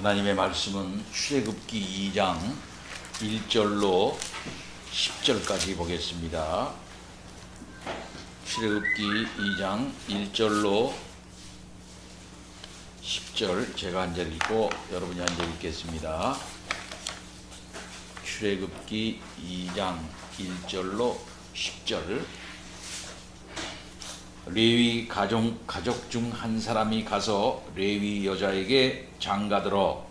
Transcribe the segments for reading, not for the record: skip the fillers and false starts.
하나님의 말씀은 출애굽기 2장 1절로 10절까지 보겠습니다. 출애굽기 2장 1절로 10절 제가 한 절 읽고 여러분이 한 절 읽겠습니다. 출애굽기 2장 1절로 10절. 레위 가족 중 한 사람이 가서 레위 여자에게 장가들어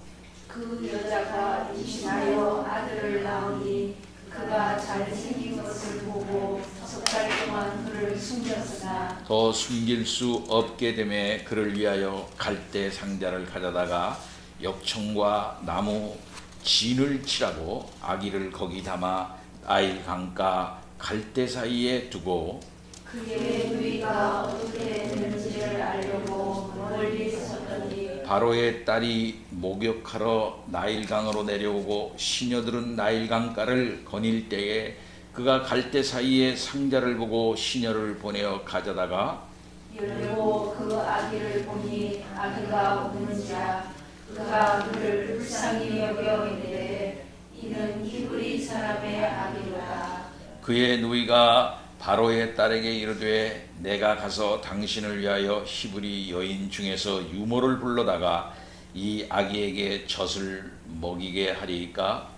그 여자가 임신하여 아들을 낳으니 그가 잘생긴 것을 보고 석 달 동안 그를 숨겼으나 더 숨길 수 없게 되매 그를 위하여 갈대 상자를 가져다가 역청과 나무 진을 칠하고 아기를 거기 담아 나일 강가 갈대 사이에 두고 그의 누이가 어떻게 되는지를 알려고 멀리 섰더니 바로의 딸이 목욕하러 나일강으로 내려오고 시녀들은 나일강가를 거닐 때에 그가 갈대 사이에 상자를 보고 시녀를 보내어 가져다가 열고 그 아기를 보니 아기가 우는지라 그가 그를 불쌍히 여겨 이르되 이는 히브리 사람의 아기로다. 그의 누이가 바로의 딸에게 이르되 내가 가서 당신을 위하여 히브리 여인 중에서 유모를 불러다가 이 아기에게 젖을 먹이게 하리이까?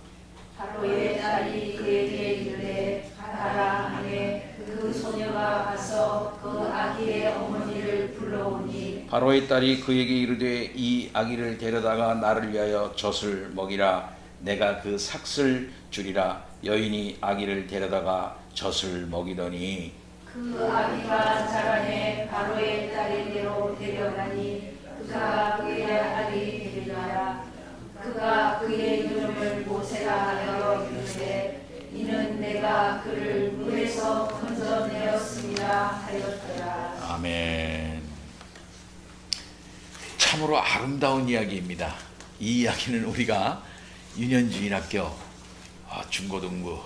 바로의 딸이 그에게 이르되 가라 하매 그 소녀가 가서 그 아기의 어머니를 불러오니 바로의 딸이 그에게 이르되 이 아기를 데려다가 나를 위하여 젖을 먹이라. 내가 그 삭슬 주리라. 여인이 아기를 데려다가 젖을 먹이더니 그 아기가 자라매 바로의 딸에게로 데려가니 그가 그의 아들이 되리라. 그가 그의 이름을 모세라 하여 이르되 이는 내가 그를 물에서 건져내었습니다 하였더라. 아멘. 참으로 아름다운 이야기입니다. 이 이야기는 우리가 유년주일학교, 중고등부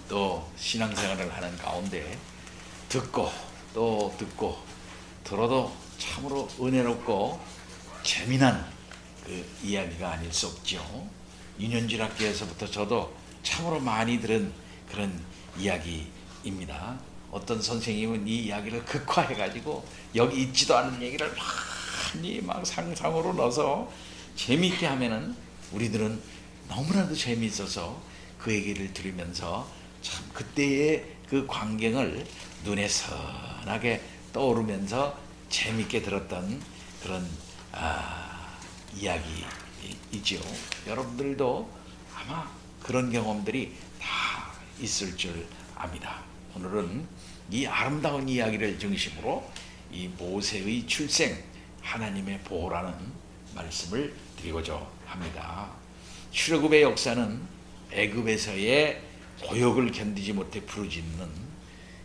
또 신앙생활을 하는 가운데 듣고 또 듣고 들어도 참으로 은혜롭고 재미난 그 이야기가 아닐 수 없죠. 유년주일학교에서부터 저도 참으로 많이 들은 그런 이야기입니다. 어떤 선생님은 이 이야기를 극화해가지고 여기 있지도 않은 얘기를 많이 막 상상으로 넣어서 재미있게 하면은 우리들은 너무나도 재미있어서 그 얘기를 들으면서 참 그때의 그 광경을 눈에 선하게 떠오르면서 재미있게 들었던 그런 이야기이죠. 여러분들도 아마 그런 경험들이 다 있을 줄 압니다. 오늘은 이 아름다운 이야기를 중심으로 이 모세의 출생, 하나님의 보호라는 말씀을 드리고자 합니다. 출애굽의 역사는 애굽에서의 고역을 견디지 못해 부르짖는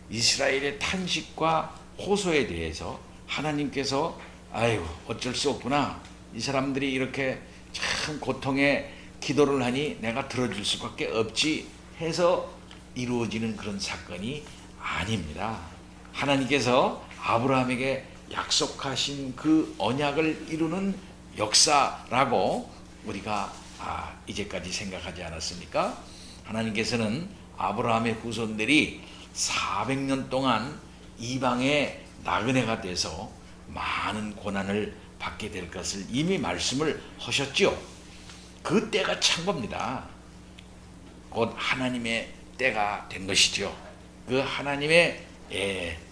이스라엘의 탄식과 호소에 대해서 하나님께서 아유 어쩔 수 없구나, 이 사람들이 이렇게 참 고통에 기도를 하니 내가 들어줄 수밖에 없지 해서 이루어지는 그런 사건이 아닙니다. 하나님께서 아브라함에게 약속하신 그 언약을 이루는 역사라고 우리가 이제까지 생각하지 않았습니까? 하나님께서는 아브라함의 후손들이 400년 동안 이방의 나그네가 돼서 많은 고난을 받게 될 것을 이미 말씀을 하셨죠. 그 때가 찬 겁니다. 곧 하나님의 때가 된 것이죠. 그 하나님의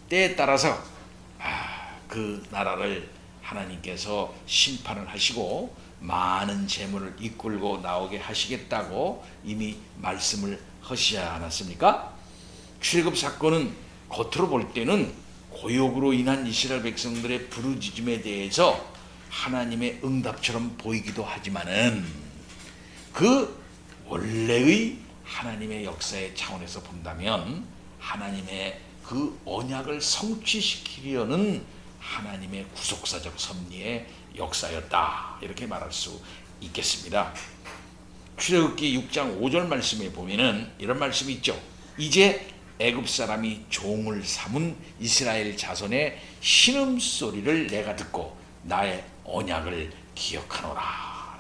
때에 따라서 그 나라를 하나님께서 심판을 하시고 많은 재물을 이끌고 나오게 하시겠다고 이미 말씀을 하시지 않았습니까? 출애굽 사건은 겉으로 볼 때는 고역으로 인한 이스라엘 백성들의 부르짖음에 대해서 하나님의 응답처럼 보이기도 하지만은 그 원래의 하나님의 역사의 차원에서 본다면 하나님의 그 언약을 성취시키려는 하나님의 구속사적 섭리의 역사였다, 이렇게 말할 수 있겠습니다. 출애굽기 6장 5절 말씀에 보면은 이런 말씀이 있죠. 이제 애굽 사람이 종을 삼은 이스라엘 자손의 신음소리를 내가 듣고 나의 언약을 기억하노라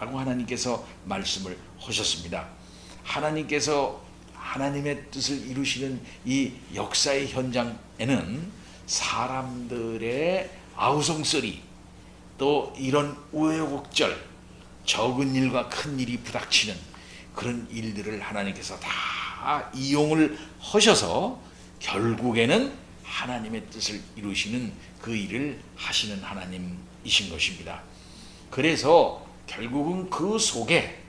라고 하나님께서 말씀을 하셨습니다. 하나님께서 하나님의 뜻을 이루시는 이 역사의 현장에는 사람들의 아우성소리, 또 이런 우여곡절, 적은 일과 큰 일이 부닥치는 그런 일들을 하나님께서 다 이용을 하셔서 결국에는 하나님의 뜻을 이루시는 그 일을 하시는 하나님이신 것입니다. 그래서 결국은 그 속에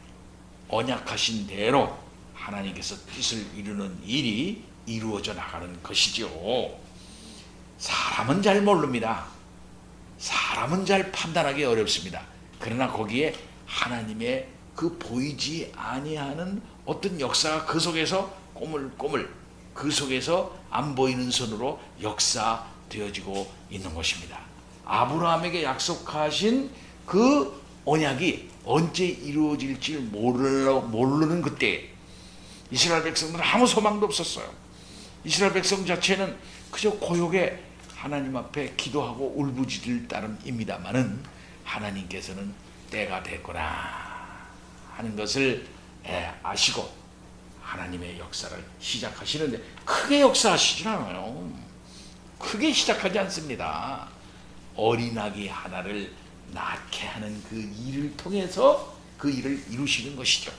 언약하신 대로 하나님께서 뜻을 이루는 일이 이루어져 나가는 것이죠. 사람은 잘 모릅니다. 사람은 잘 판단하기 어렵습니다. 그러나 거기에 하나님의 그 보이지 아니하는 어떤 역사가 그 속에서 꼬물꼬물, 그 속에서 안 보이는 손으로 역사되어지고 있는 것입니다. 아브라함에게 약속하신 그 언약이 언제 이루어질지 모르는 그때 이스라엘 백성들은 아무 소망도 없었어요. 이스라엘 백성 자체는 그저 고요하게 하나님 앞에 기도하고 울부짖을 따름입니다마는 하나님께서는 때가 됐구나 하는 것을 아시고 하나님의 역사를 시작하시는데 크게 역사하시질 않아요. 크게 시작하지 않습니다. 어린아기 하나를 낳게 하는 그 일을 통해서 그 일을 이루시는 것이죠.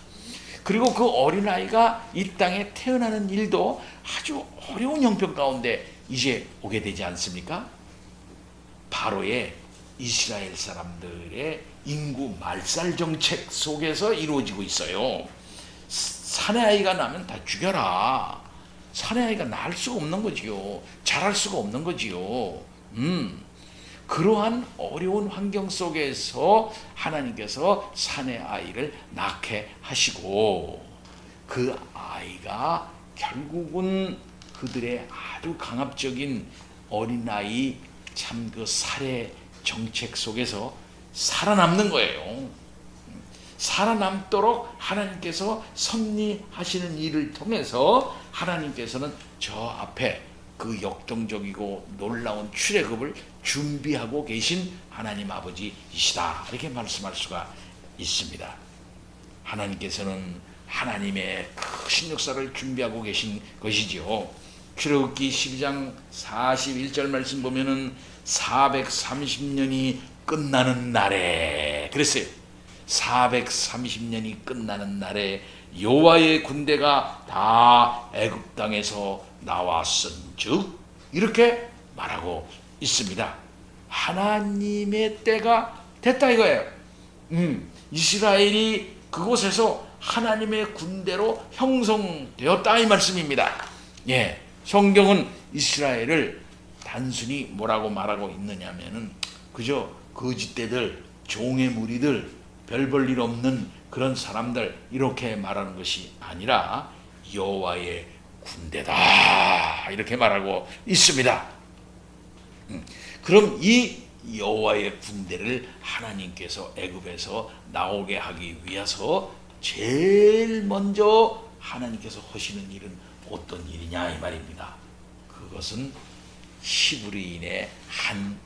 그리고 그 어린아이가 이 땅에 태어나는 일도 아주 어려운 형편 가운데 이제 오게 되지 않습니까? 바로의 이스라엘 사람들의 인구 말살 정책 속에서 이루어지고 있어요. 사내 아이가 나면 다 죽여라. 사내 아이가 낳을 수가 없는 거지요. 자랄 수가 없는 거지요. 그러한 어려운 환경 속에서 하나님께서 사내 아이를 낳게 하시고 그 아이가 결국은 그들의 아주 강압적인 어린아이 참 그 살해 정책 속에서 살아남는 거예요. 살아남도록 하나님께서 섭리하시는 일을 통해서 하나님께서는 저 앞에 그 역동적이고 놀라운 출애굽을 준비하고 계신 하나님 아버지이시다, 이렇게 말씀할 수가 있습니다. 하나님께서는 하나님의 크신 역사를 준비하고 계신 것이지요. 출애굽기 12장 41절 말씀 보면은 430년이 끝나는 날에 그랬어요. 430년이 끝나는 날에 여호와의 군대가 다 애굽 땅에서 나왔은즉, 이렇게 말하고 있습니다. 하나님의 때가 됐다 이거예요. 이스라엘이 그곳에서 하나님의 군대로 형성되었다 이 말씀입니다. 예, 성경은 이스라엘을 단순히 뭐라고 말하고 있느냐면은 그저 거짓대들, 종의 무리들, 별 볼 일 없는 그런 사람들, 이렇게 말하는 것이 아니라 여호와의 군대다, 이렇게 말하고 있습니다. 그럼 이 여호와의 군대를 하나님께서 애굽에서 나오게 하기 위해서 제일 먼저 하나님께서 하시는 일은 어떤 일이냐 이 말입니다. 그것은 히브리인의 한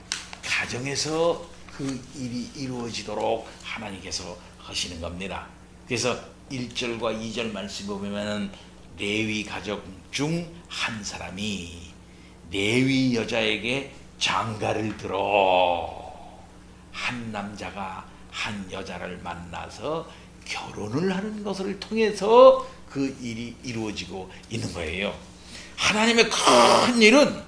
가정에서 그 일이 이루어지도록 하나님께서 하시는 겁니다. 그래서 1절과 2절 말씀 보면은 레위 가족 중 한 사람이 레위 여자에게 장가를 들어 한 남자가 한 여자를 만나서 결혼을 하는 것을 통해서 그 일이 이루어지고 있는 거예요. 하나님의 큰 일은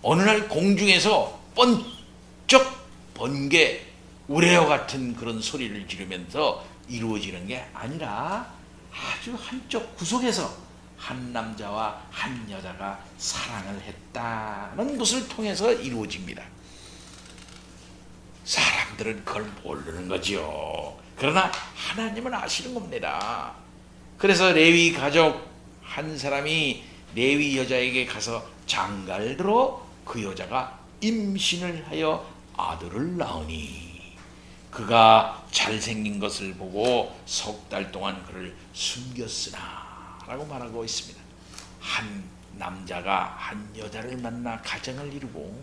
어느 날 공중에서 번쩍 번개 우레와 같은 그런 소리를 지르면서 이루어지는 게 아니라 아주 한쪽 구석에서 한 남자와 한 여자가 사랑을 했다는 것을 통해서 이루어집니다. 사람들은 그걸 모르는 거지요. 그러나 하나님은 아시는 겁니다. 그래서 레위 가족 한 사람이 레위 여자에게 가서 장가를 들어 그 여자가 임신을 하여 아들을 낳으니 그가 잘생긴 것을 보고 석 달 동안 그를 숨겼으나 라고 말하고 있습니다. 한 남자가 한 여자를 만나 가정을 이루고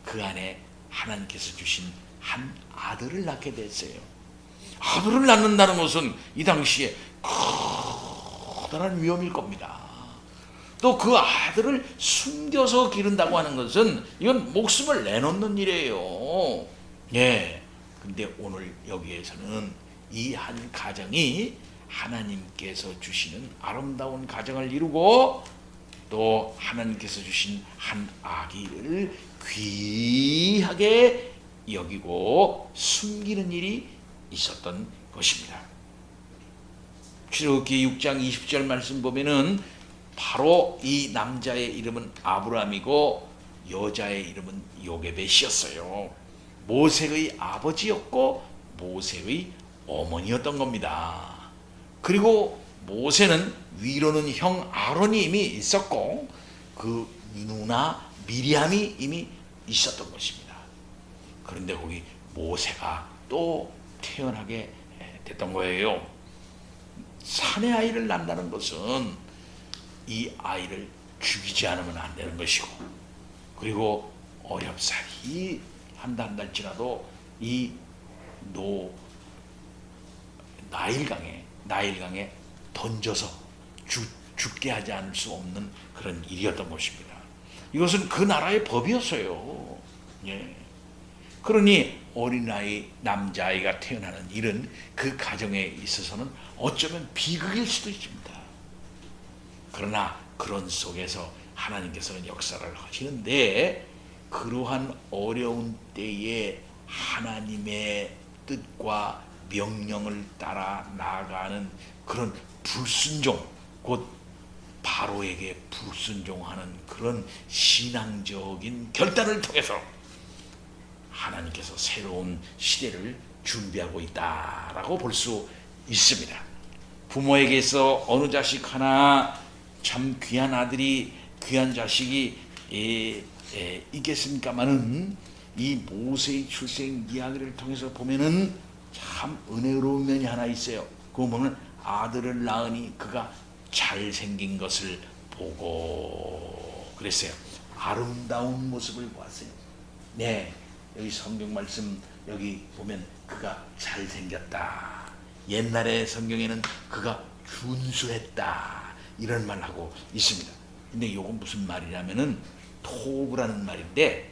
그 안에 하나님께서 주신 한 아들을 낳게 됐어요. 아들을 낳는다는 것은 이 당시에 커다란 위험일 겁니다. 또 그 아들을 숨겨서 기른다고 하는 것은 이건 목숨을 내놓는 일이에요. 예. 근데 오늘 여기에서는 이 한 가정이 하나님께서 주시는 아름다운 가정을 이루고 또 하나님께서 주신 한 아기를 귀하게 여기고 숨기는 일이 있었던 것입니다. 출애굽기 6장 20절 말씀 보면은 바로 이 남자의 이름은 아브람이고 여자의 이름은 요게벳이었어요. 모세의 아버지였고 모세의 어머니였던 겁니다. 그리고 모세는 위로는 형 아론이 이미 있었고 그 누나 미리암이 이미 있었던 것입니다. 그런데 거기 모세가 또 태어나게 됐던 거예요. 사내 아이를 낳는다는 것은 이 아이를 죽이지 않으면 안 되는 것이고, 그리고 어렵사리 한 달 지나도 이 나일강에 던져서 죽게 하지 않을 수 없는 그런 일이었던 것입니다. 이것은 그 나라의 법이었어요. 예. 그러니 어린아이 남자아이가 태어나는 일은 그 가정에 있어서는 어쩌면 비극일 수도 있습니다. 그러나 그런 속에서 하나님께서는 역사를 하시는데, 그러한 어려운 때에 하나님의 뜻과 명령을 따라 나아가는 그런 불순종, 곧 바로에게 불순종하는 그런 신앙적인 결단을 통해서 하나님께서 새로운 시대를 준비하고 있다라고 볼 수 있습니다. 부모에게서 어느 자식 하나 참 귀한 아들이, 귀한 자식이 있겠습니까마는 이 모세의 출생 이야기를 통해서 보면은 참 은혜로운 면이 하나 있어요. 그거 보면 아들을 낳으니 그가 잘생긴 것을 보고 그랬어요. 아름다운 모습을 보았어요. 네, 여기 성경 말씀 여기 보면 그가 잘생겼다. 옛날에 성경에는 그가 준수했다 이런 말하고 있습니다. 근데 이건 무슨 말이냐면은 토브라는 말인데,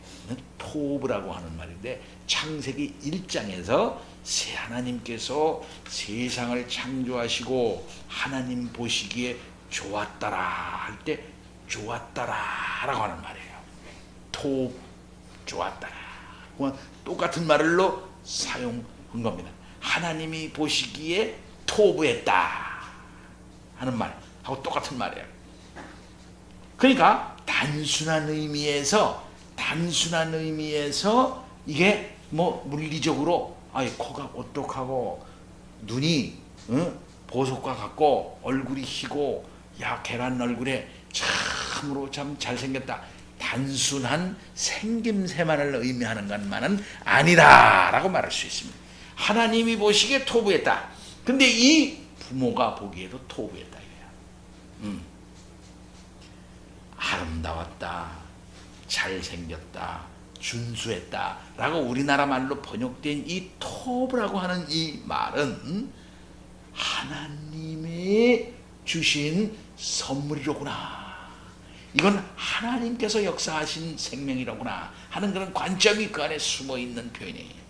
토브라고 하는 말인데 창세기 1장에서 새 하나님께서 세상을 창조하시고 하나님 보시기에 좋았더라 할 때 좋았더라라고 하는 말이에요. 토 좋았더라. 똑같은 말로 사용한 겁니다. 하나님이 보시기에 토부했다 하는 말하고 똑같은 말이에요. 그러니까 단순한 의미에서 이게 뭐 물리적으로 코가 오똑하고 눈이 보석과 같고 얼굴이 희고 계란 얼굴에 참으로 참 잘생겼다, 단순한 생김새만을 의미하는 것만은 아니다라고 말할 수 있습니다. 하나님이 보시기에 토부했다. 근데 이 부모가 보기에도 토부했다 이거야. 아름다웠다, 잘생겼다, 준수했다 라고 우리나라 말로 번역된 이 토브라고 하는 이 말은 하나님이 주신 선물이로구나, 이건 하나님께서 역사하신 생명이로구나 하는 그런 관점이 그 안에 숨어있는 표현이에요.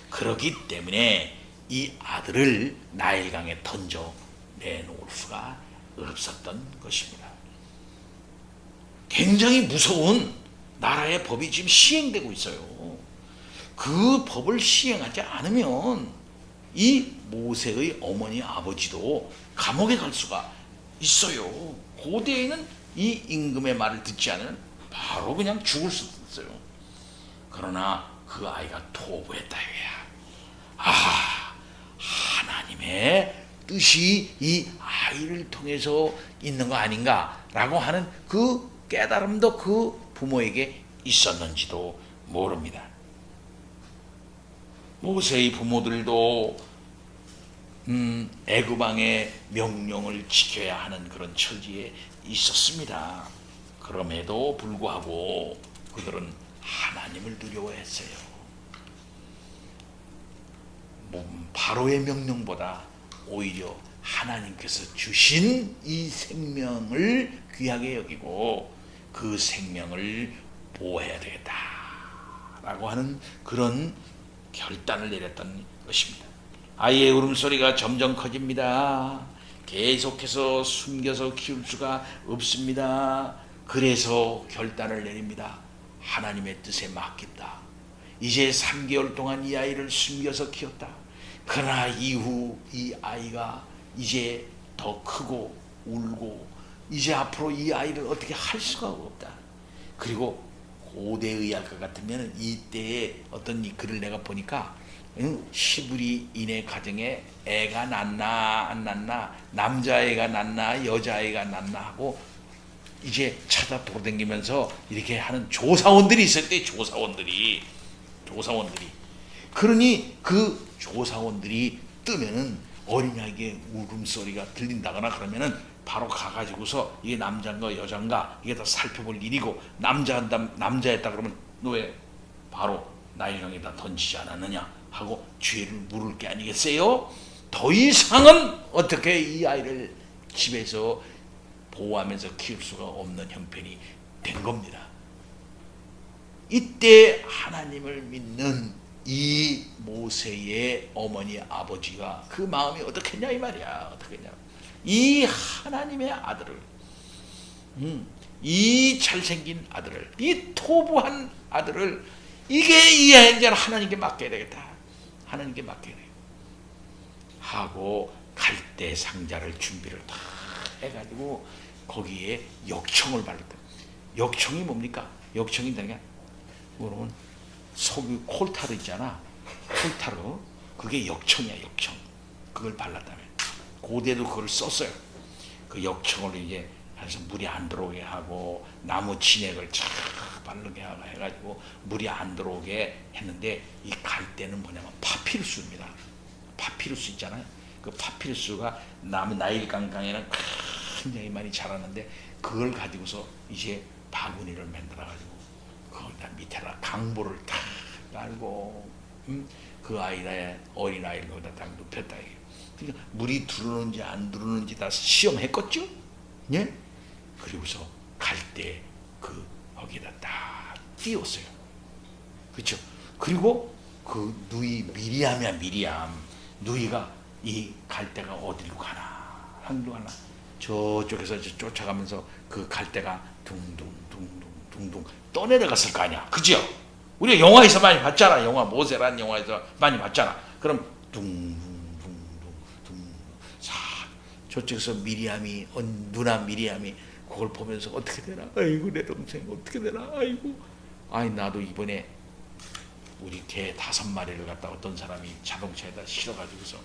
그렇기 때문에 이 아들을 나일강에 던져 내놓을 수가 없었던 것입니다. 굉장히 무서운 나라의 법이 지금 시행되고 있어요. 그 법을 시행하지 않으면 이 모세의 어머니 아버지도 감옥에 갈 수가 있어요. 고대에는 이 임금의 말을 듣지 않으면 바로 그냥 죽을 수도 있어요. 그러나 그 아이가 토부했다 이거야. 하나님의 뜻이 이 아이를 통해서 있는 거 아닌가라고 하는 그 깨달음도 그 부모에게 있었는지도 모릅니다. 모세의 부모들도 애굽 왕의 명령을 지켜야 하는 그런 처지에 있었습니다. 그럼에도 불구하고 그들은 하나님을 두려워했어요. 바로의 명령보다 오히려 하나님께서 주신 이 생명을 귀하게 여기고 그 생명을 보호해야 되겠다라고 하는 그런 결단을 내렸던 것입니다. 아이의 울음소리가 점점 커집니다. 계속해서 숨겨서 키울 수가 없습니다. 그래서 결단을 내립니다. 하나님의 뜻에 맡긴다. 이제 3개월 동안 이 아이를 숨겨서 키웠다. 그러나 이후 이 아이가 이제 더 크고 울고 이제 앞으로 이 아이를 어떻게 할 수가 없다. 그리고 고대 의학과 같으면 이때에 어떤 이 글을 내가 보니까 시부리인의 가정에 애가 낳나 안 낳나, 남자애가 낳나 여자애가 낳나 하고 이제 찾아 돌아다니면서 이렇게 하는 조사원들이 있었대. 조사원들이. 그러니 그 조사원들이 뜨면은 어린아이의 울음소리가 들린다거나 그러면은 바로 가가지고서 이게 남자인가 여자인가 이게 다 살펴볼 일이고, 남자였다 그러면 너 왜 바로 나일강에다 던지지 않았느냐 하고 죄를 물을 게 아니겠어요? 더 이상은 어떻게 이 아이를 집에서 보호하면서 키울 수가 없는 형편이 된 겁니다. 이때 하나님을 믿는 이 모세의 어머니 아버지가 그 마음이 어떻겠냐 이 말이야. 어떻겠냐. 이 하나님의 아들을, 이 잘생긴 아들을, 이 토부한 아들을, 이게 이 아이를 하나님께 맡겨야 되겠다. 하나님께 맡겨야 되겠다 하고 갈대 상자를 준비를 다 해가지고 거기에 역청을 발랐다. 역청이 뭡니까? 역청이 뭐냐? 그러면 속이 콜타르 있잖아. 콜타르. 그게 역청이야. 역청. 그걸 발랐다며. 고대도 그걸 썼어요. 그 역청을 이제 해서 물이 안 들어오게 하고 나무 진액을 쫙 바르게 해가지고 물이 안 들어오게 했는데, 이 갈대는 뭐냐면 파피루스입니다. 파피루스 있잖아요. 그 파피루스가 나일강강에는 굉장히 많이 자라는데, 그걸 가지고서 이제 바구니를 만들어가지고 거기다 밑에다 강보를 탁 깔고 그 아이의 어린 아이를 거기다 딱 눕혔다. 그러니까 물이 들어오는지 안 들어오는지 다 시험했겠죠. 예? 그리고서 갈대 그 거기다 딱 띄웠어요. 그렇죠? 그리고 그 누이 미리암이야. 미리암 누이가 이 갈대가 어디로 가나 한로 가나 저쪽에서 쫓아가면서 그 갈대가 둥둥 떠내려갔을 거 아니야. 그죠? 우리가 영화에서 많이 봤잖아. 영화 모세라는 영화에서 많이 봤잖아. 그럼 둥둥 저쪽에서 미리암이, 누나 미리암이 그걸 보면서 어떻게 되나? 아이고 내 동생 어떻게 되나? 아이 나도 이번에 우리 개 5마리를 갖다 어떤 사람이 자동차에다 실어가지고서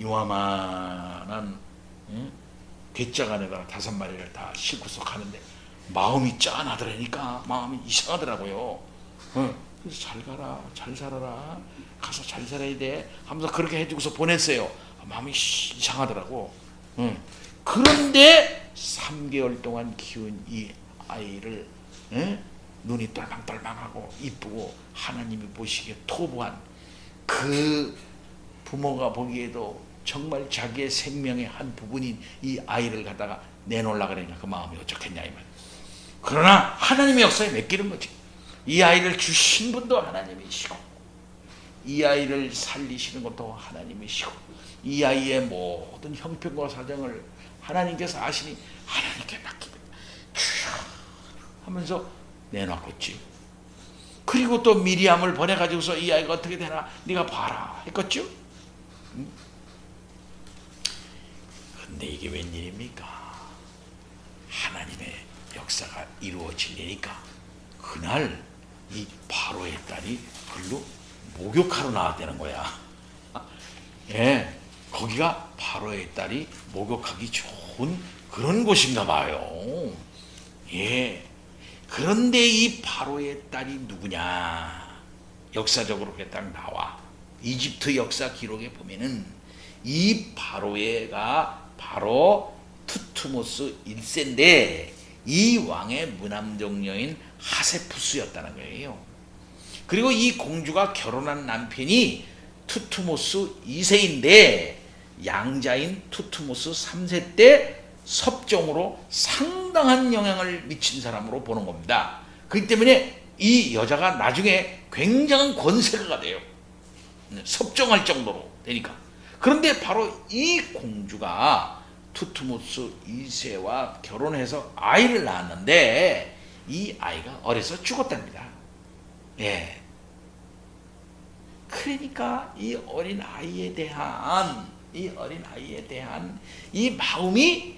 요만한 괴짝 안에다가 5마리를 다 싣고서 가는데 마음이 짠하더라니까. 마음이 이상하더라고요. 그래서 잘 가라, 잘 살아라, 가서 잘 살아야 돼 하면서 그렇게 해주고서 보냈어요. 마음이 이상하더라고. 그런데 3개월 동안 키운 이 아이를 눈이 똘망똘망하고 이쁘고 하나님이 보시기에 토부한 그 부모가 보기에도 정말 자기의 생명의 한 부분인 이 아이를 갖다가 내놓으려고 그러냐. 그 마음이 어쩌겠냐 이 말. 그러나 하나님의 역사에 맡기는 거지. 이 아이를 주신 분도 하나님이시고, 이 아이를 살리시는 것도 하나님이시고, 이 아이의 모든 형편과 사정을 하나님께서 아시니 하나님께 맡깁니다. 주여 하면서 내놨겠지. 그리고 또 미리암을 보내가지고서 이 아이가 어떻게 되나 네가 봐라 했겠죠. 근데 이게 웬일입니까? 하나님의 역사가 이루어질 일이니까 그날 이 바로의 딸이 글로 목욕하러 나왔다는 거야. 예, 거기가 바로의 딸이 목욕하기 좋은 그런 곳인가 봐요. 예. 그런데 이 바로의 딸이 누구냐? 역사적으로 그게 딱 나와. 이집트 역사 기록에 보면은 이 바로가 바로 투투모스 1세인데 이 왕의 무남정 여인 하세푸스였다는 거예요. 그리고 이 공주가 결혼한 남편이 투트모스 2세인데 양자인 투트모스 3세 때 섭정으로 상당한 영향을 미친 사람으로 보는 겁니다. 그렇기 때문에 이 여자가 나중에 굉장한 권세가가 돼요. 섭정할 정도로 되니까. 그런데 바로 이 공주가 투트모스 2세와 결혼해서 아이를 낳았는데 이 아이가 어려서 죽었답니다. 예. 그러니까 이 어린 아이에 대한 이 마음이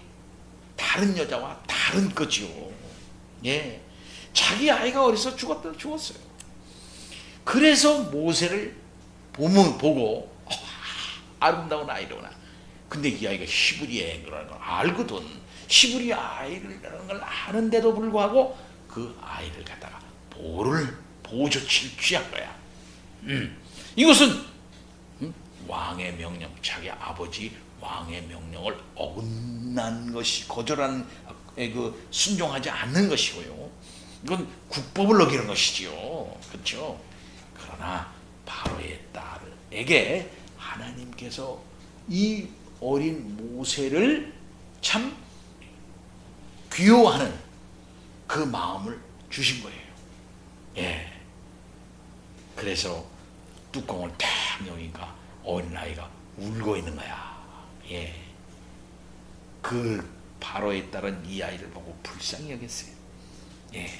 다른 여자와 다른 거지요. 예. 자기 아이가 어려서 죽었어요. 그래서 모세를 보고 아름다운 아이로구나. 근데 이 아이가 히브리의 그라는 걸 알거든. 히브리 아이라는 걸 아는데도 불구하고 그 아이를 갖다가 보호 조치를 취한 거야. 이것은 왕의 명령, 자기 아버지 왕의 명령을 어긋난 것이, 거절한 그 순종하지 않는 것이고요. 이건 국법을 어기는 것이지요. 그렇죠? 그러나 바로의 딸에게 하나님께서 이 어린 모세를 참 귀여워하는 그 마음을 주신 거예요. 예. 그래서 뚜껑을 탁 여니까 어린아이가 울고 있는 거야. 예. 그 바로의 딸은 이 아이를 보고 불쌍히 여겼어요. 예.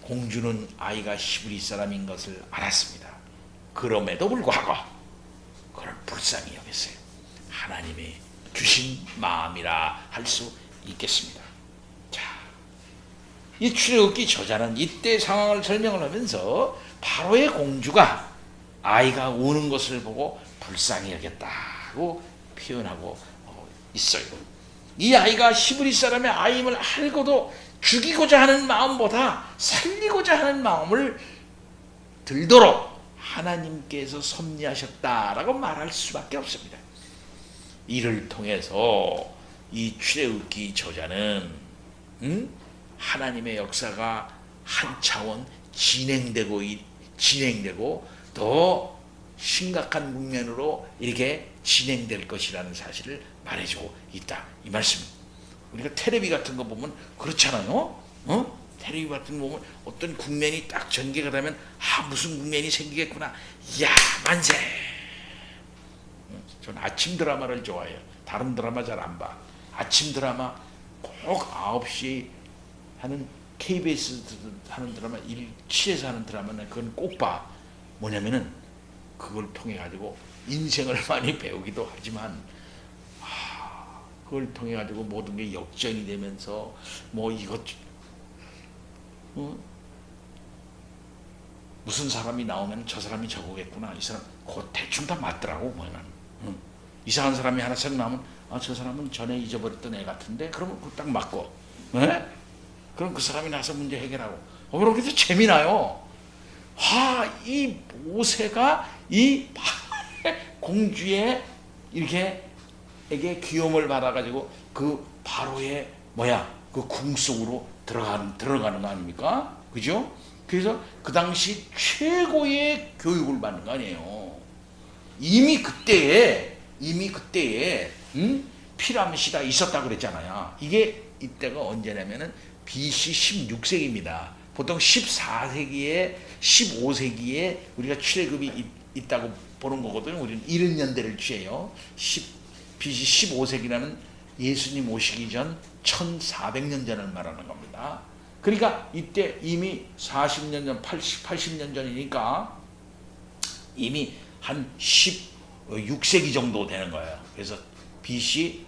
공주는 아이가 히브리 사람인 것을 알았습니다. 그럼에도 불구하고 그를 불쌍히 여겼어요. 하나님이 주신 마음이라 할 수 있겠습니다. 자, 이 출애굽기 저자는 이때 상황을 설명을 하면서 바로의 공주가 아이가 우는 것을 보고 불쌍히 여겼다고 표현하고 있어요. 이 아이가 히브리 사람의 아임을 알고도 죽이고자 하는 마음보다 살리고자 하는 마음을 들도록 하나님께서 섭리하셨다라고 말할 수밖에 없습니다. 이를 통해서 이 출애굽기 저자는 하나님의 역사가 한 차원 진행되고 더 심각한 국면으로 이렇게 진행될 것이라는 사실을 말해주고 있다, 이 말씀. 우리가 텔레비 같은 거 보면 그렇잖아요. 텔레비 같은 거 보면 어떤 국면이 딱 전개가 되면 무슨 국면이 생기겠구나. 이야, 만세. 전 아침 드라마를 좋아해요. 다른 드라마 잘 안 봐. 아침 드라마 꼭 9시 하는 KBS 하는 드라마, 7에서 하는 드라마는 그건 꼭 봐. 뭐냐면은 그걸 통해 가지고 인생을 많이 배우기도 하지만 그걸 통해 가지고 모든 게 역전이 되면서 뭐 이것 무슨 사람이 나오면 저 사람이 저거겠구나. 이 사람 그 대충 다 맞더라고. 뭐는 이상한 사람이 하나씩 나오면 저 사람은 전에 잊어버렸던 애 같은데, 그러면 딱 맞고, 네? 그럼 그 사람이 나서 문제 해결하고. 그럼 그래도 재미나요. 이 모세가 이 공주의 이렇게 에게 귀여움을 받아가지고 그 바로의 그 궁 속으로 들어가는 거 아닙니까? 그죠? 그래서 그 당시 최고의 교육을 받는 거 아니에요. 이미 그때에 피라미드가 있었다고 그랬잖아요. 이게 이때가 언제냐면은 BC 16세기입니다. 보통 14세기에 15세기에 우리가 출애굽이 있다고 보는 거거든요. 우리는 이런 년대를 취해요. BC 15세기라는 예수님 오시기 전 1400년 전을 말하는 겁니다. 그러니까 이때 이미 40년 전, 80년 전이니까 이미 한 16세기 정도 되는 거예요. 그래서 BC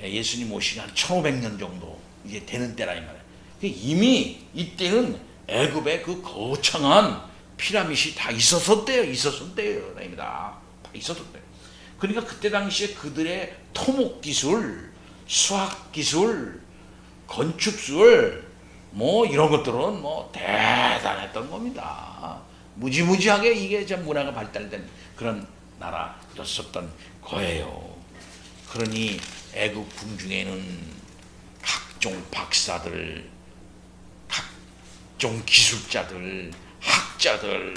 예수님 오시기 한 1500년 정도 이제 되는 때라 이 말이에요. 이미 이때는 애굽에 그 거창한 피라미드이 다 있었대요. 다 있었대요. 그러니까 그때 당시에 그들의 토목 기술, 수학 기술, 건축술 뭐 이런 것들은 뭐 대단했던 겁니다. 무지무지하게 이게 참 문화가 발달된 그런 나라였었던 거예요. 그러니 애굽 궁중에는 각종 박사들, 각종 기술자들, 학자들,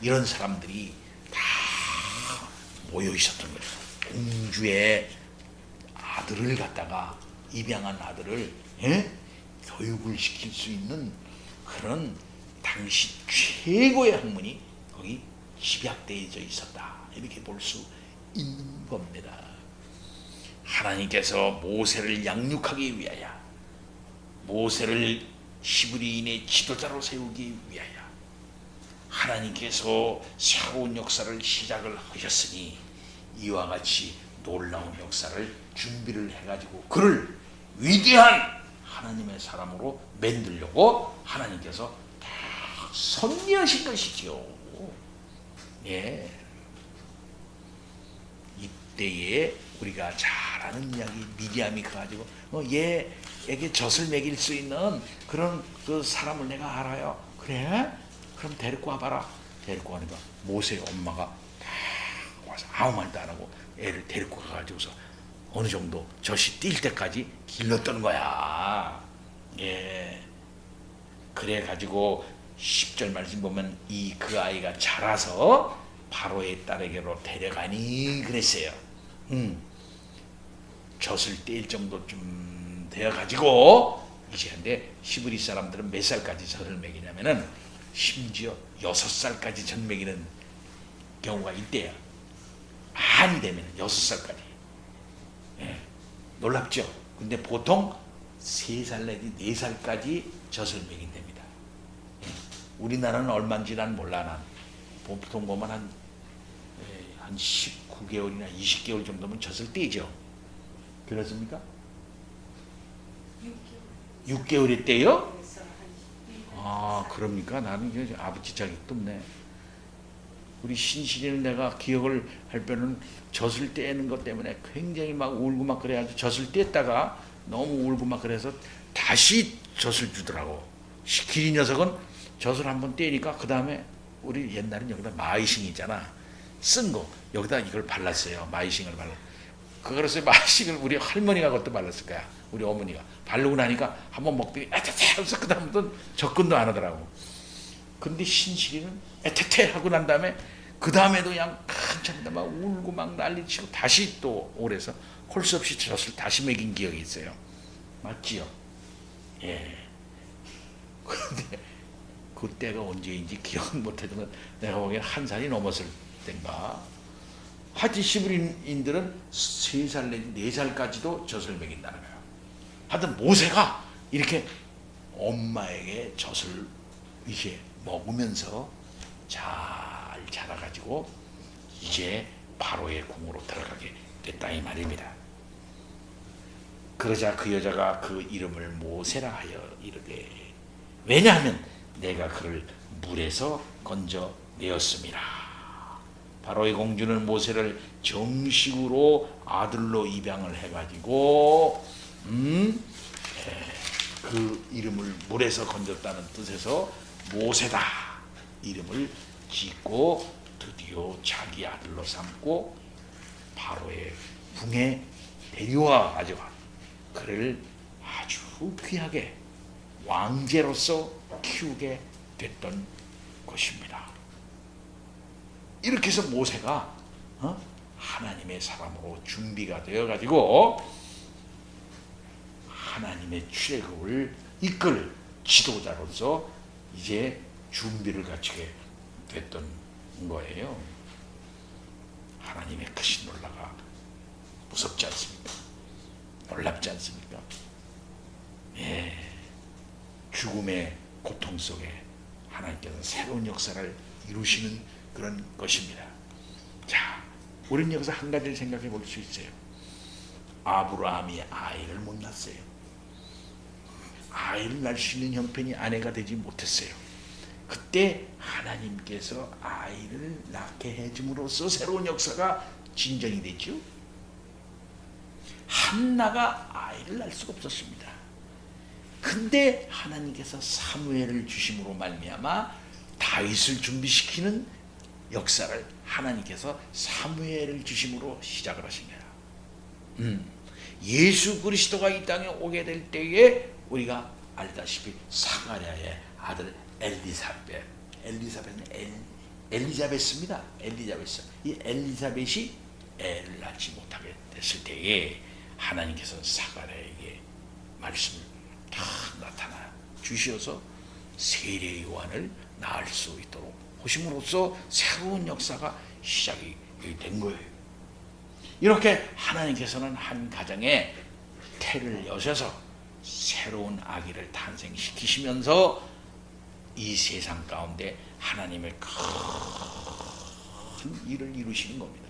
이런 사람들이 다 모여 있었던 거죠. 공주의 아들을 갖다가 입양한 아들을 교육을 시킬 수 있는 그런 당시 최고의 학문이 거기 집약되어져 있었다. 이렇게 볼 수 있는 겁니다. 하나님께서 모세를 양육하기 위하여, 모세를 히브리인의 지도자로 세우기 위하여 하나님께서 새로운 역사를 시작을 하셨으니 이와 같이 놀라운 역사를 준비를 해가지고 그를 위대한 하나님의 사람으로 만들려고 하나님께서 다 섭리하신 것이지요. 예. 이때에 우리가 잘 아는 이야기, 미디암이 가지고 얘에게 젖을 먹일 수 있는 그런 그 사람을 내가 알아요. 그래? 그럼 데리고 와봐라. 데리고 와니까 모세의 엄마가 다 와서 아무 말도 안 하고 애를 데리고 가가지고서 어느 정도 젖이 뛸 때까지 길렀던 거야. 예. 그래가지고 10절 말씀 보면 그 아이가 자라서 바로의 딸에게로 데려가니 그랬어요. 젖을 뗄 정도쯤 되어가지고 이제 근데 히브리 사람들은 몇 살까지 젖을 먹이냐면은 심지어 6살까지 젖 먹이는 경우가 있대요. 많이 되면 6살까지. 예, 놀랍죠? 근데 보통 3살 내지 4살까지 젖을 먹인답니다. 예, 우리나라는 얼마인지 난 몰라. 난 보통 보면 한 19개월이나 20개월 정도면 젖을 떼죠. 그렇습니까? 6개월이 떼요? 아, 그럽니까? 나는 아버지 자격도 없네. 우리 신실이는 내가 기억을 할 때는 젖을 떼는 것 때문에 굉장히 막 울고 막 그래가지고 젖을 뗐다가 너무 울고 막 그래서 다시 젖을 주더라고. 기린 녀석은 젖을 한번 떼니까 그 다음에 우리 옛날엔 여기다 마이싱 있잖아. 쓴 거 여기다 이걸 발랐어요. 마이싱을 발라. 그래서 마이싱을 우리 할머니가 그것도 발랐을 거야. 우리 어머니가 바르고 나니까 한번 먹더니 에테테 하면서 그 다음부터 접근도 안 하더라고. 근데 신실이는 에테테 하고 난 다음에 그 다음에도 그냥 한참 막 울고 막 난리치고 다시 또 오래서 할 수 없이 젖을 다시 먹인 기억이 있어요. 맞지요? 예. 그런데 그때가 언제인지 기억은 못하지만 내가 보기엔 1살이 넘었을 때인가. 하여튼 히브리인들은 3살 내지 4살까지도 젖을 먹인다는 거예요. 하여튼 모세가 이렇게 엄마에게 젖을 이렇게 먹으면서 잘 자라가지고 이제 바로의 궁으로 들어가게 됐다 이 말입니다. 그러자 그 여자가 그 이름을 모세라 하여 이르되 왜냐하면 내가 그를 물에서 건져내었습니다. 바로의 공주는 모세를 정식으로 아들로 입양을 해가지고 그 이름을 물에서 건졌다는 뜻에서 모세다 이름을 짓고 드디어 자기 아들로 삼고 바로의 궁에 데려와 가지고 그를 아주 귀하게 왕제로서 키우게 됐던 것입니다. 이렇게 해서 모세가 하나님의 사람으로 준비가 되어가지고 하나님의 출애굽을 이끌 지도자로서 이제 준비를 갖추게 됐던 거예요. 하나님의 크신 놀라가 무섭지 않습니까? 놀랍지 않습니까? 예. 죽음의 고통 속에 하나님께서 새로운 역사를 이루시는 그런 것입니다. 자, 우리는 여기서 한 가지를 생각해 볼 수 있어요. 아브라함이 아이를 못 낳았어요. 아이를 낳을 수 있는 형편이 아내가 되지 못했어요. 그때 하나님께서 아이를 낳게 해줌으로써 새로운 역사가 진전이 됐죠. 한나가 아이를 낳을 수가 없었습니다. 근데 하나님께서 사무엘을 주심으로 말미암아 다윗을 준비시키는 역사를 하나님께서 사무엘을 주심으로 시작을 하십니다. 예수 그리스도가 이 땅에 오게 될 때에 우리가 알다시피 사가랴의 아들 엘리사벳은 엘리자베스입니다. 엘리자베스. 이 엘리자벳이 애를 낳지 못하게 됐을 때에 하나님께서는 사가랴에게 말씀을 다 나타나 주시어서 세례 요한을 낳을 수 있도록 하심으로써 새로운 역사가 시작이 된 거예요. 이렇게 하나님께서는 한 가정에 태를 여셔서 새로운 아기를 탄생시키시면서 이 세상 가운데 하나님의 큰 일을 이루시는 겁니다.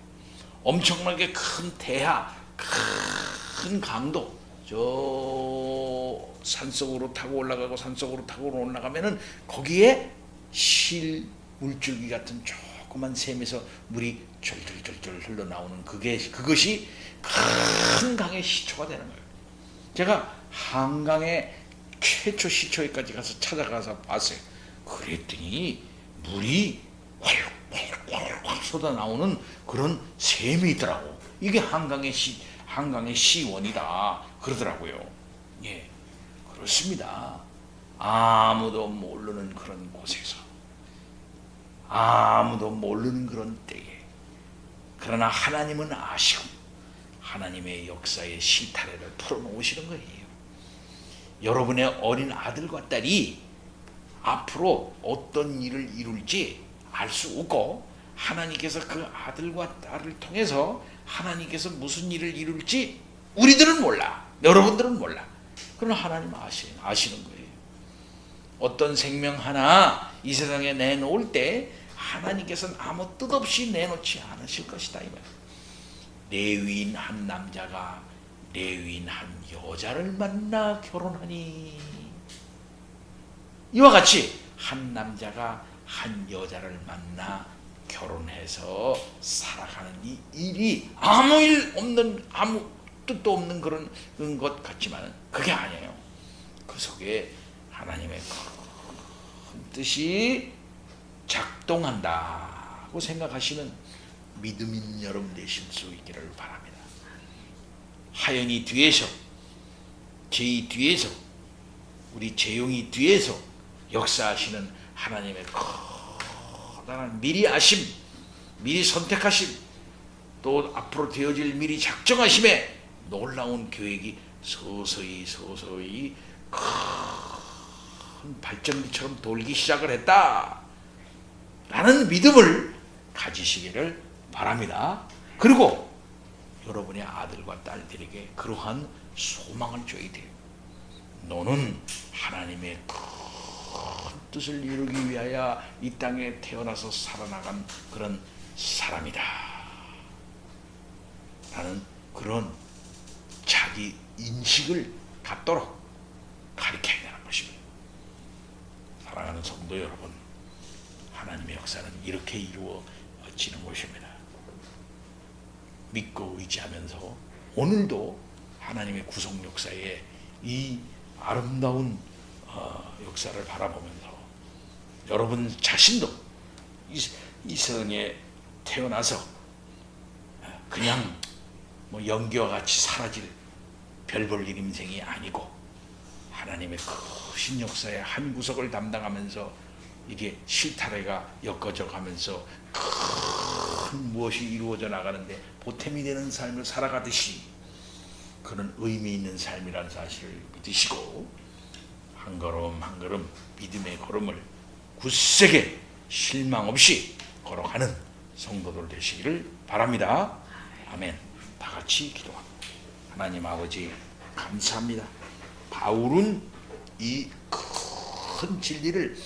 엄청나게 큰 대하, 큰 강도, 저 산속으로 타고 올라가고 산속으로 타고 올라가면은 거기에 실 물줄기 같은 조그만 샘에서 물이 절절절절 흘러나오는 그것이 큰 강의 시초가 되는 거예요. 제가 한강의 최초 시초에까지 가서 찾아가서 봤어요. 그랬더니 물이 활활활 쏟아나오는 그런 샘이 있더라고. 이게 한강의 시원이다 그러더라고요. 예, 그렇습니다. 아무도 모르는 그런 곳에서, 아무도 모르는 그런 때에, 그러나 하나님은 아시고 하나님의 역사의 실타래를 풀어놓으시는 거예요. 여러분의 어린 아들과 딸이 앞으로 어떤 일을 이룰지 알 수 없고, 하나님께서 그 아들과 딸을 통해서 하나님께서 무슨 일을 이룰지 우리들은 몰라, 여러분들은 몰라. 그러나 하나님 아시는 거예요. 어떤 생명 하나 이 세상에 내놓을 때 하나님께서는 아무 뜻 없이 내놓지 않으실 것이다 이 말이에요. 레위인 한 남자가 레위인 한 여자를 만나 결혼하니, 이와 같이 한 남자가 한 여자를 만나 결혼해서 살아가는 이 일이 아무 일 없는, 아무 뜻도 없는 그런 것 같지만 그게 아니에요. 그 속에 하나님의 큰 뜻이 작동한다고 생각하시는 믿음인 여러분 되실 수 있기를 바랍니다. 하영이 뒤에서, 제이 뒤에서, 우리 재용이 뒤에서 역사하시는 하나님의 커다란 미리 아심, 미리 선택하심, 또 앞으로 되어질 미리 작정하심에 놀라운 계획이 서서히 큰 발전기처럼 돌기 시작을 했다 라는 믿음을 가지시기를 바랍니다. 그리고 여러분의 아들과 딸들에게 그러한 소망을 줘야 돼요. 너는 하나님의 큰 뜻을 이루기 위하여 이 땅에 태어나서 살아나간 그런 사람이다 라는 그런 자기 인식을 갖도록 가르쳐야 되는 것입니다. 사랑하는 성도 여러분, 하나님의 역사는 이렇게 이루어지는 것입니다. 믿고 의지하면서 오늘도 하나님의 구속 역사에 이 아름다운 역사를 바라보면서 여러분 자신도 이 세상에 태어나서 그냥 뭐 연기와 같이 사라질 별 볼 일 인생이 아니고 하나님의 크신 역사의 한 구석을 담당하면서 이게 실타래가 엮어져 가면서 큰 무엇이 이루어져 나가는데 보탬이 되는 삶을 살아가듯이 그런 의미 있는 삶이라는 사실을 믿으시고 한 걸음 한 걸음 믿음의 걸음을 굳세게 실망 없이 걸어가는 성도들 되시기를 바랍니다. 아멘. 다 같이 기도합니다. 하나님 아버지 감사합니다. 바울은 이 큰 진리를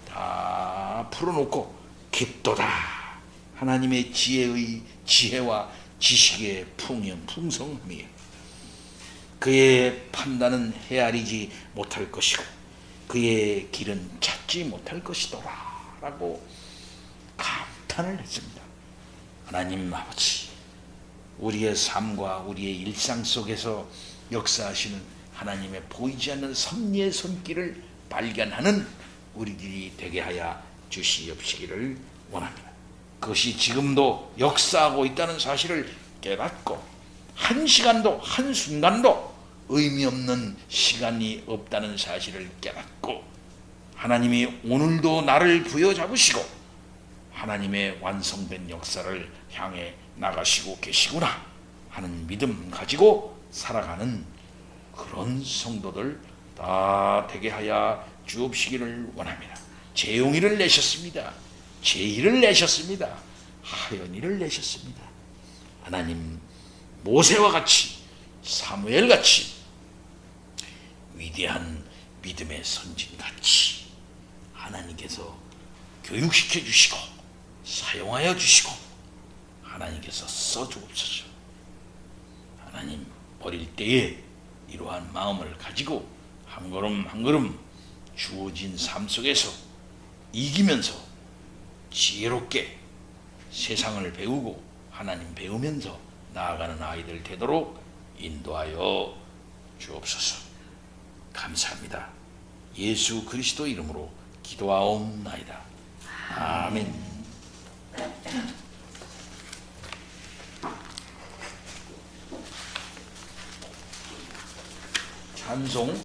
다 풀어놓고 깊도다 하나님의 지혜와 지식의 풍성함이에요. 그의 판단은 헤아리지 못할 것이고 그의 길은 찾지 못할 것이더라 라고 감탄을 했습니다. 하나님 아버지, 우리의 삶과 우리의 일상 속에서 역사하시는 하나님의 보이지 않는 섭리의 손길을 발견하는 우리들이 되게 하여 주시옵시기를 원합니다. 그것이 지금도 역사하고 있다는 사실을 깨닫고 한 시간도 한순간도 의미 없는 시간이 없다는 사실을 깨닫고 하나님이 오늘도 나를 부여잡으시고 하나님의 완성된 역사를 향해 나가시고 계시구나 하는 믿음 가지고 살아가는 그런 성도들 다 되게 하여 주옵시기를 원합니다. 재용이를 내셨습니다. 제의를 내셨습니다. 하연이를 내셨습니다. 하나님 모세와 같이 사무엘 같이 위대한 믿음의 선진같이 하나님께서 교육시켜 주시고 사용하여 주시고 하나님께서 써주옵소서. 하나님 어릴 때에 이러한 마음을 가지고 한 걸음 한 걸음 주어진 삶 속에서 이기면서 지혜롭게 세상을 배우고 하나님 배우면서 나아가는 아이들 되도록 인도하여 주옵소서. 감사합니다. 예수 그리스도 이름으로 기도하옵나이다. 아멘. 찬송